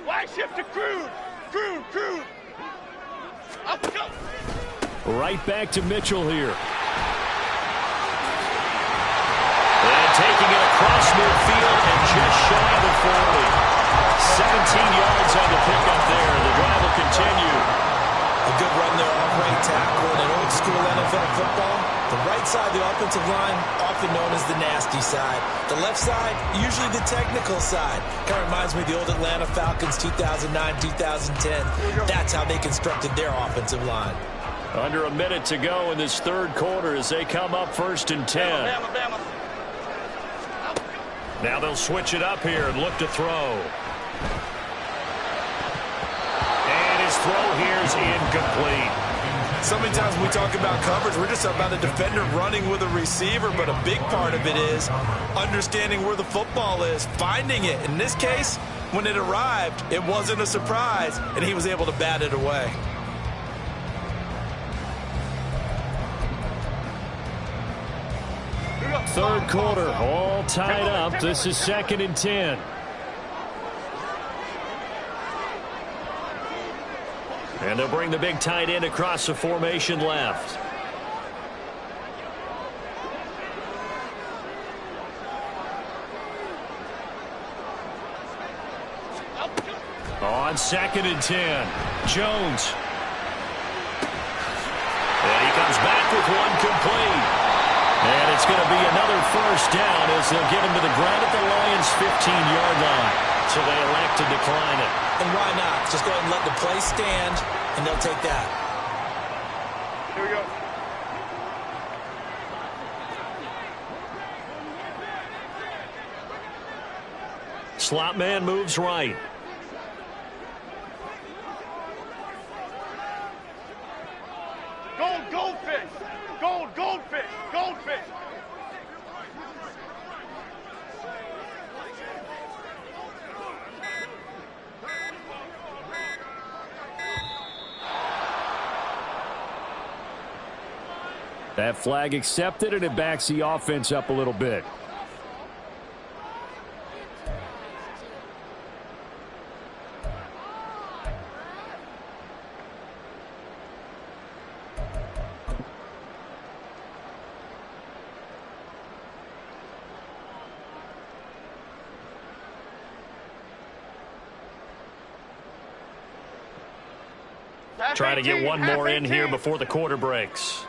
Wide shift to Crude. Crude. Up, go. Right back to Mitchell here. And taking it across midfield and just shy of the 40. 17 yards on the pickup there. The drive will continue. A good run there off right tackle in an old school NFL football. The right side of the offensive line, often known as the nasty side. The left side, usually the technical side. Kind of reminds me of the old Atlanta Falcons 2009-2010. That's how they constructed their offensive line. Under a minute to go in this third quarter as they come up 1st and 10. Bama. Now they'll switch it up here and look to throw. And his throw here is incomplete. So many times when we talk about coverage, we're just about a defender running with a receiver, but a big part of it is understanding where the football is, finding it. In this case, when it arrived, it wasn't a surprise, and he was able to bat it away. Third quarter, all tied up. This is 2nd and 10. And they'll bring the big tight end across the formation left. On 2nd and 10, Jones. And he comes back with one complete. And it's going to be another first down as they'll get him to the ground at the Lions' 15-yard line. So they elect to decline it. And why not? Just go ahead and let the play stand, and they'll take that. Here we go. Slot man moves right. Goldfish. Goldfish. That flag accepted, and it backs the offense up a little bit. Try to get one more in here before the quarter breaks.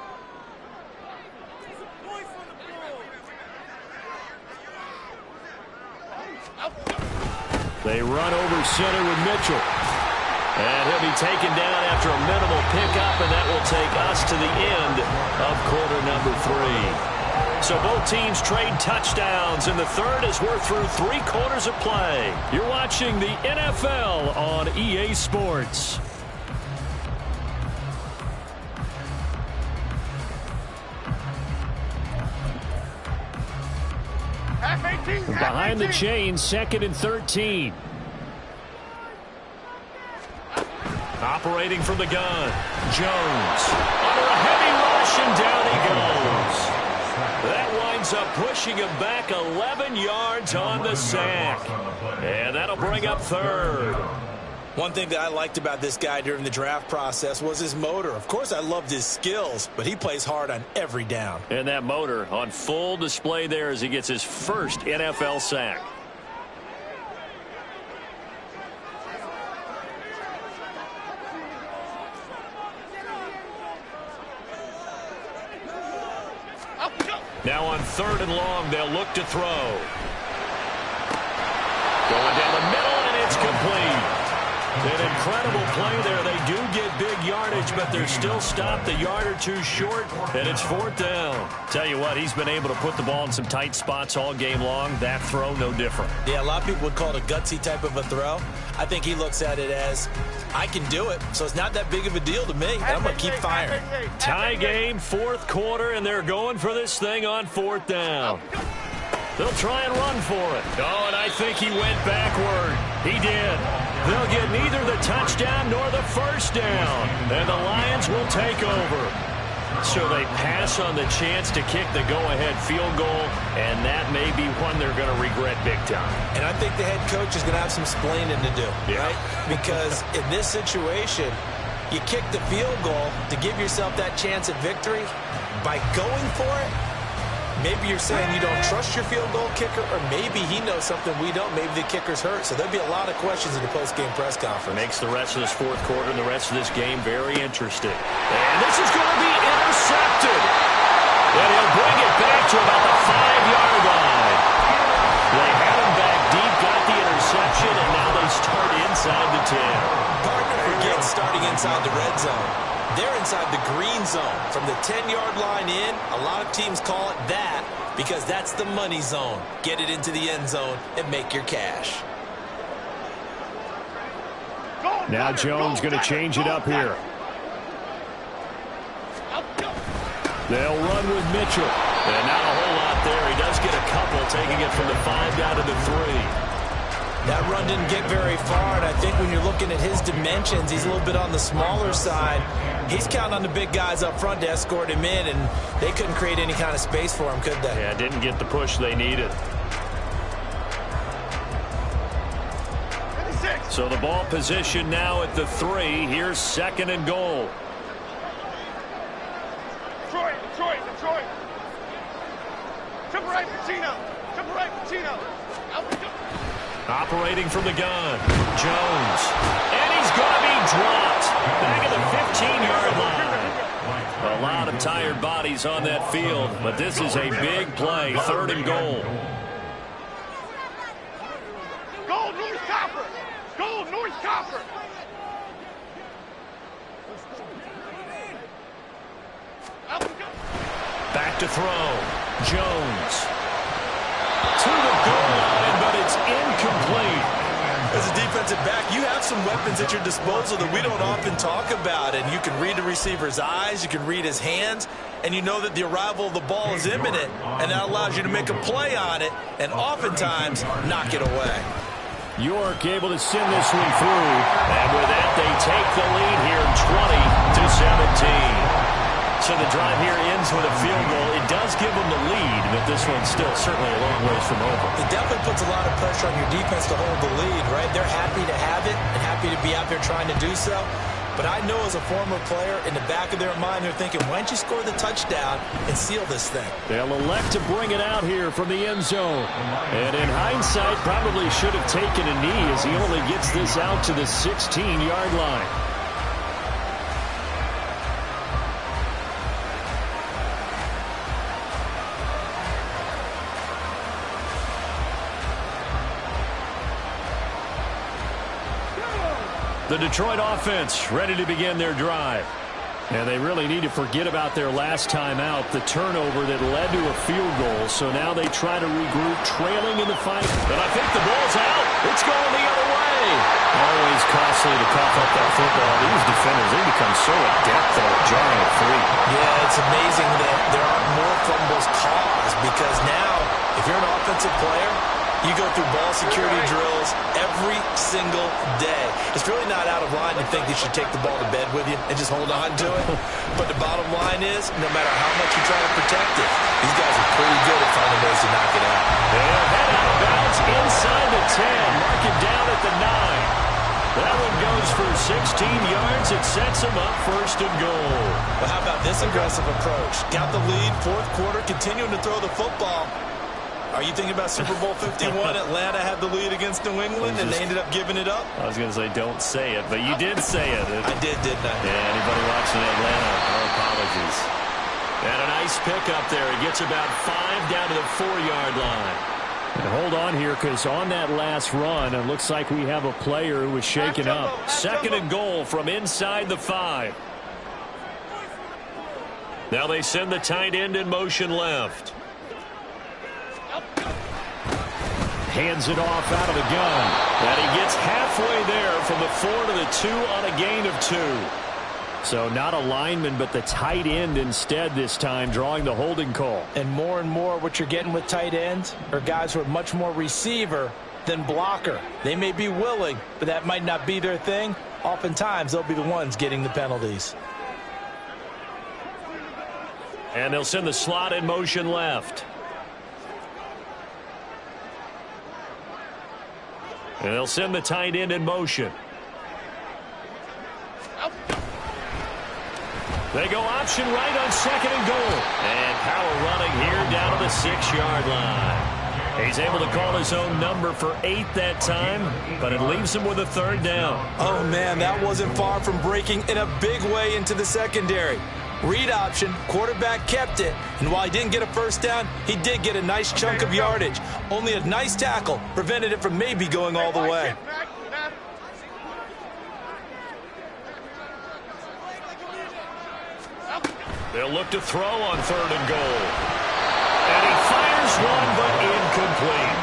They run over center with Mitchell. And he'll be taken down after a minimal pickup, and that will take us to the end of quarter number 3. So both teams trade touchdowns in the third as we're through 3 quarters of play. You're watching the NFL on EA Sports. Behind the chains, 2nd and 13. Operating from the gun, Jones. Under a heavy rush, and down he goes. That winds up pushing him back 11 yards on the sack. And that'll bring up 3rd. One thing that I liked about this guy during the draft process was his motor. Of course, I loved his skills, but he plays hard on every down. And that motor on full display there as he gets his first NFL sack. Now on 3rd and long, they'll look to throw. Going down the middle, and it's complete. An incredible play there. They do get big yardage, but they're still stopped a yard or two short, and it's 4th down. Tell you what, he's been able to put the ball in some tight spots all game long. That throw, no different. Yeah, a lot of people would call it a gutsy type of a throw. I think he looks at it as, I can do it, so it's not that big of a deal to me, and I'm going to keep firing. Tie game, 4th quarter, and they're going for this thing on 4th down. They'll try and run for it. Oh, and I think he went backward. He did. They'll get neither the touchdown nor the first down, and the Lions will take over. So they pass on the chance to kick the go-ahead field goal, and that may be one they're going to regret big time. And I think the head coach is going to have some explaining to do, right? Because in this situation, you kick the field goal to give yourself that chance at victory. By going for it, maybe you're saying you don't trust your field goal kicker, or maybe he knows something we don't. Maybe the kicker's hurt. So there'll be a lot of questions in the post-game press conference. Makes the rest of this 4th quarter and the rest of this game very interesting. And this is going to be intercepted. And he'll bring it back to about the 5-yard line. They had him back deep, got the interception, and now they start inside the 10. Partner forgets starting inside the red zone. They're inside the green zone. From the 10-yard line in, a lot of teams call it that because that's the money zone. Get it into the end zone and make your cash. Now Jones going to change it up here. They'll run with Mitchell. And not a whole lot there. He does get a couple, taking it from the 5 down to the 3. That run didn't get very far, and I think when you're looking at his dimensions, he's a little bit on the smaller side. He's counting on the big guys up front to escort him in, and they couldn't create any kind of space for him, could they? Yeah, didn't get the push they needed. So the ball position now at the 3. Here's 2nd and goal. Detroit. Triple right, Pacino. Operating from the gun, Jones. And he's going to be dropped. Back at the 15-yard line. A lot of tired bodies on that field, but this is a big play, 3rd and goal. Goal, North Copper. Back to throw, Jones. To the goal line, but it's incomplete. As a defensive back, you have some weapons at your disposal that we don't often talk about, and you can read the receiver's eyes, you can read his hands, and you know that the arrival of the ball is imminent, and that allows you to make a play on it and oftentimes knock it away. York able to send this one through, and with that they take the lead here 20-17. So the drive here ends with a field goal. It does give them the lead, but this one's still certainly a long ways from over. It definitely puts a lot of pressure on your defense to hold the lead, right? They're happy to have it and happy to be out there trying to do so. But I know as a former player, in the back of their mind, they're thinking, why don't you score the touchdown and seal this thing? They'll elect to bring it out here from the end zone. And in hindsight, probably should have taken a knee as he only gets this out to the 16-yard line. The Detroit offense ready to begin their drive. And they really need to forget about their last time out, the turnover that led to a field goal. So now they try to regroup, trailing in the final. And I think the ball's out. It's going the other way. Always costly to cough up that football. These defenders, they become so adept at jarring it free. Yeah, it's amazing that there aren't more fumbles caused, because now, if you're an offensive player, you go through ball security drills every single day. It's really not out of line to think you should take the ball to bed with you and just hold on to it. But the bottom line is, no matter how much you try to protect it, these guys are pretty good at finding ways to knock it out. They'll head out of bounds inside the 10. Mark it down at the 9. That one goes for 16 yards. It sets them up 1st and goal. Well, how about this aggressive approach? Got the lead, 4th quarter, continuing to throw the football. Are you thinking about Super Bowl 51? Atlanta had the lead against New England, and they ended up giving it up? I was going to say, don't say it, but you did say it. I did, didn't I? Yeah, anybody watching Atlanta, our apologies. And a nice pick up there. He gets about 5 down to the 4-yard line. And hold on here, because on that last run, it looks like we have a player who was shaken up. 2nd and goal from inside the 5. Now they send the tight end in motion left. Hands it off out of the gun. And he gets halfway there from the 4 to the 2 on a gain of 2. So not a lineman, but the tight end instead this time, drawing the holding call. And more what you're getting with tight ends are guys who are much more receiver than blocker. They may be willing, but that might not be their thing. Oftentimes, they'll be the ones getting the penalties. And they'll send the slot in motion left. And they'll send the tight end in motion. They go option right on 2nd and goal. And power running here down to the 6-yard line. He's able to call his own number for 8 that time, but it leaves him with a 3rd down. Oh, man, that wasn't far from breaking in a big way into the secondary. Read option, quarterback kept it, and while he didn't get a 1st down, he did get a nice chunk of yardage. Only a nice tackle prevented it from maybe going all the way. They'll look to throw on 3rd and goal. And he fires one, but incomplete.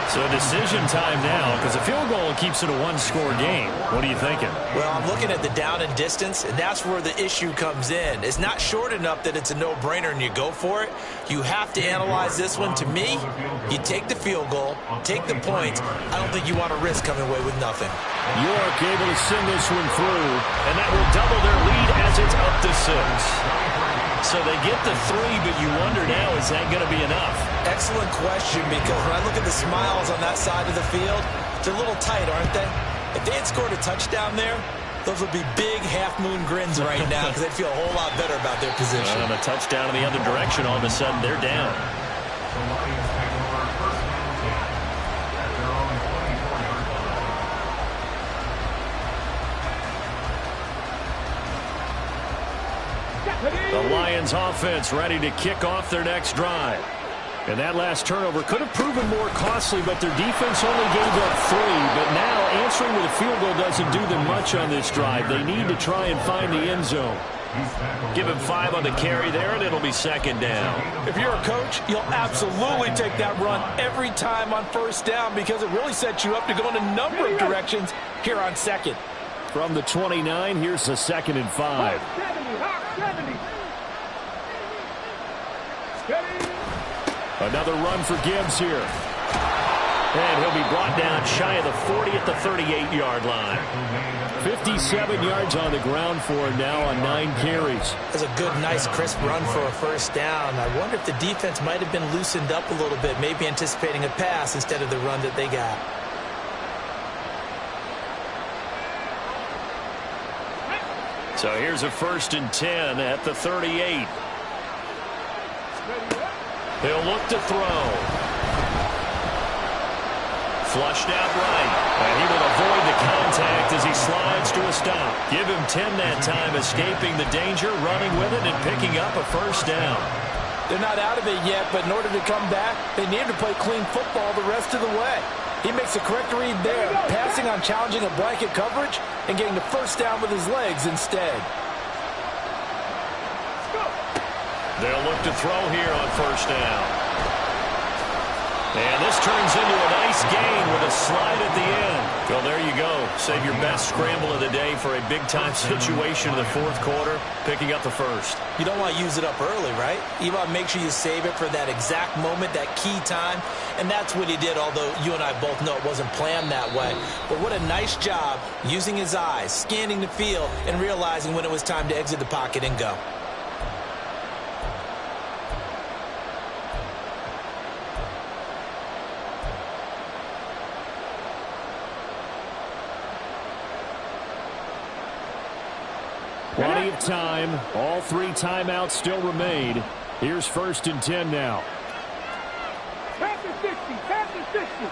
So decision time now, because a field goal keeps it a 1-score game. What are you thinking? Well, I'm looking at the down and distance, and that's where the issue comes in. It's not short enough that it's a no-brainer and you go for it. You have to analyze this one. To me, you take the field goal, take the points. I don't think you want to risk coming away with nothing. York able to send this one through, and that will double their lead as it's up to 6. So they get the 3, but you wonder now, is that going to be enough? Excellent question, because when I look at the smiles on that side of the field, they're a little tight, aren't they? If they had scored a touchdown there, those would be big half-moon grins right now because they'd feel a whole lot better about their position. And a touchdown in the other direction, all of a sudden they're down. The Lions offense ready to kick off their next drive. And that last turnover could have proven more costly, but their defense only gave up 3. But now answering with a field goal doesn't do them much on this drive. They need to try and find the end zone. Give him 5 on the carry there, and it'll be 2nd down. If you're a coach, you'll absolutely take that run every time on 1st down because it really sets you up to go in a number of directions here on 2nd. From the 29, here's the 2nd and 5. Another run for Gibbs here. And he'll be brought down shy of the 40 at the 38-yard line. 57 yards on the ground for him now on 9 carries. That's a good, nice, crisp run for a 1st down. I wonder if the defense might have been loosened up a little bit, maybe anticipating a pass instead of the run that they got. So here's a 1st and 10 at the 38. He'll look to throw. Flushed out right. And he will avoid the contact as he slides to a stop. Give him 10 that time, escaping the danger, running with it, and picking up a 1st down. They're not out of it yet, but in order to come back, they need to play clean football the rest of the way. He makes the correct read there, passing on challenging a blanket coverage and getting the 1st down with his legs instead. They'll look to throw here on 1st down. And this turns into a nice gain with a slide at the end. Well, there you go. Save your best scramble of the day for a big-time situation in the 4th quarter, picking up the 1st. You don't want to use it up early, right? You want to make sure you save it for that exact moment, that key time. And that's what he did, although you and I both know it wasn't planned that way. But what a nice job using his eyes, scanning the field, and realizing when it was time to exit the pocket and go. Plenty of time. All 3 timeouts still remain. Here's 1st and 10 now. Pass the 60. Pass the 60.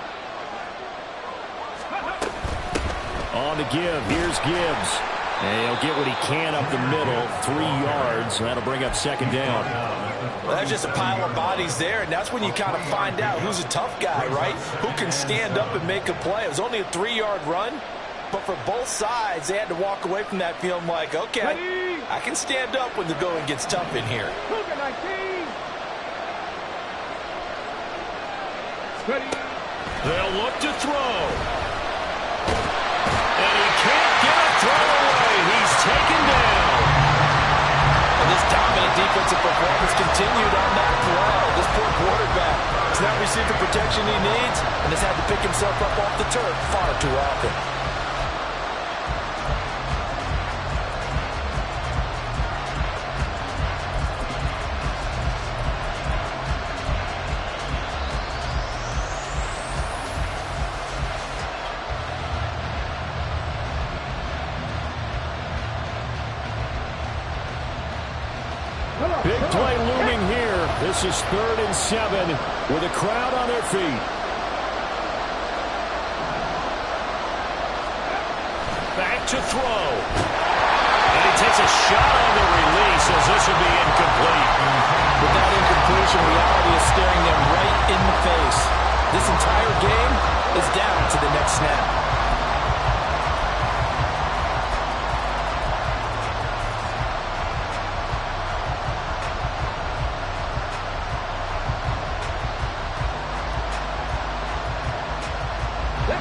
On the give. Here's Gibbs. And he'll get what he can up the middle, 3 yards. That'll bring up second down. Well, that's just a pile of bodies there, and that's when you kind of find out who's a tough guy, right? Who can stand up and make a play. It was only a 3-yard run, but for both sides, they had to walk away from that feeling like, okay, I can stand up when the going gets tough in here. They'll look to throw. And he can't get a throw away. He's taken down. And this dominant defensive performance continued on that play. This poor quarterback has not received the protection he needs and has had to pick himself up off the turf far too often. Big play looming here. This is 3rd and 7 with a crowd on their feet. Back to throw. And he takes a shot on the release as this will be incomplete. With that incompletion, reality is staring them right in the face. This entire game is down to the next snap.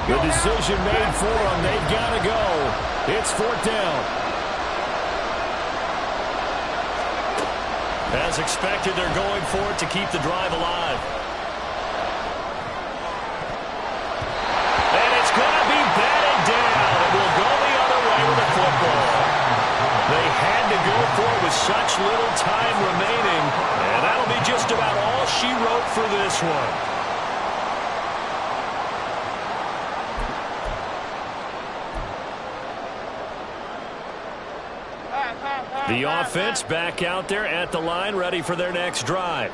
The decision made for them. They've got to go. It's 4th down. As expected, they're going for it to keep the drive alive. And it's going to be batted down. It will go the other way with the football. They had to go for it with such little time remaining. And that'll be just about all she wrote for this one. The offense back out there at the line, ready for their next drive.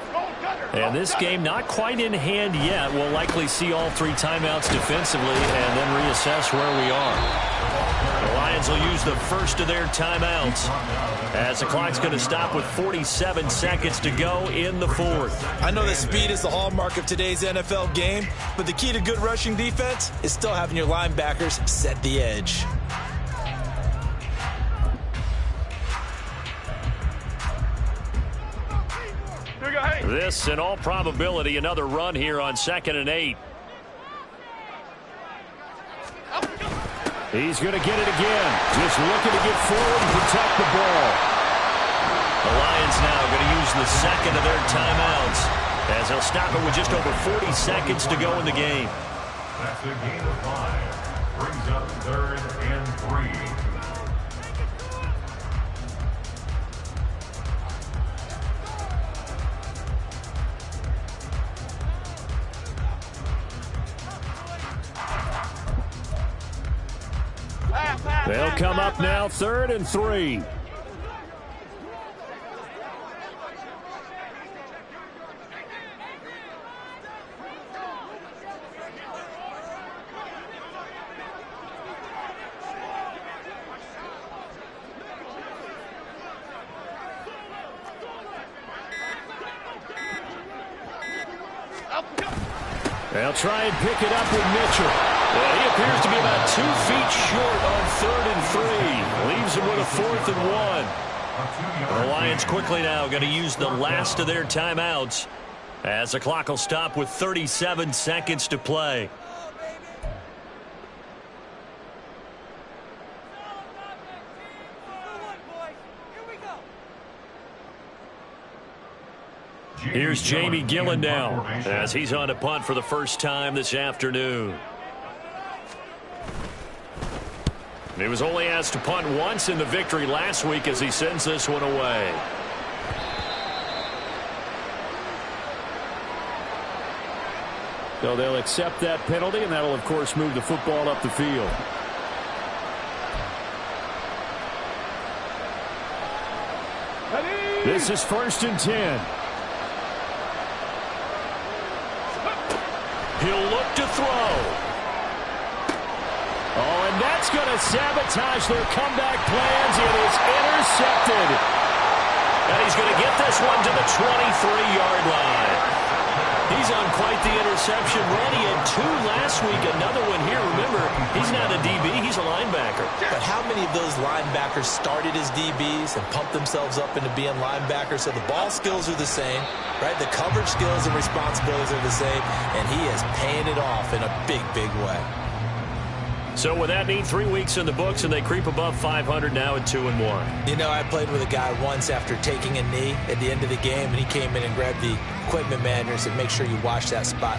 And this game not quite in hand yet. We'll likely see all 3 timeouts defensively and then reassess where we are. The Lions will use the first of their timeouts as the clock's going to stop with 47 seconds to go in the 4th. I know that speed is the hallmark of today's NFL game, but the key to good rushing defense is still having your linebackers set the edge. This, in all probability, another run here on 2nd and 8. He's going to get it again. Just looking to get forward and protect the ball. The Lions now going to use the second of their timeouts as they'll stop it with just over 40 seconds to go in the game. That's a gain of 5. Brings up 3rd and 3. They'll come up now 3rd and 3. They'll try and pick it up with Mitchell. Well, he appears to be about 2 feet short on 3rd and 3. Leaves him with a 4th and 1. The Lions quickly now going to use the last of their timeouts as the clock will stop with 37 seconds to play. Here's Jamie Gillen now as he's on to punt for the first time this afternoon. He was only asked to punt once in the victory last week as he sends this one away. So they'll accept that penalty, and that'll, of course, move the football up the field. This is 1st and 10. He'll look to throw. Oh, and that That's going to sabotage their comeback plans. It is intercepted. And he's going to get this one to the 23-yard line. He's on quite the interception run. He had 2 last week, another one here. Remember, he's not a DB, he's a linebacker. But how many of those linebackers started as DBs and pumped themselves up into being linebackers? So the ball skills are the same, right? The coverage skills and responsibilities are the same, and he is paying it off in a big, big way. So with that neat 3 weeks in the books, and they creep above 500 now at 2-1. You know, I played with a guy once after taking a knee at the end of the game, and he came in and grabbed the equipment manager and said, make sure you watch that spot,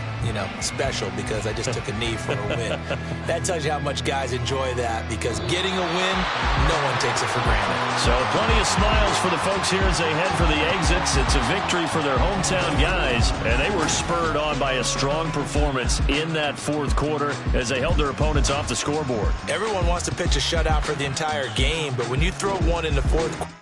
special, because I just took a knee for a win. That tells you how much guys enjoy that, because getting a win, no one takes it for granted. So plenty of smiles for the folks here as they head for the exits. It's a victory for their hometown guys, and they were spurred on by a strong performance in that fourth quarter as they held their opponents off the scoreboard. Everyone wants to pitch a shutout for the entire game, but when you throw one in the fourth quarter,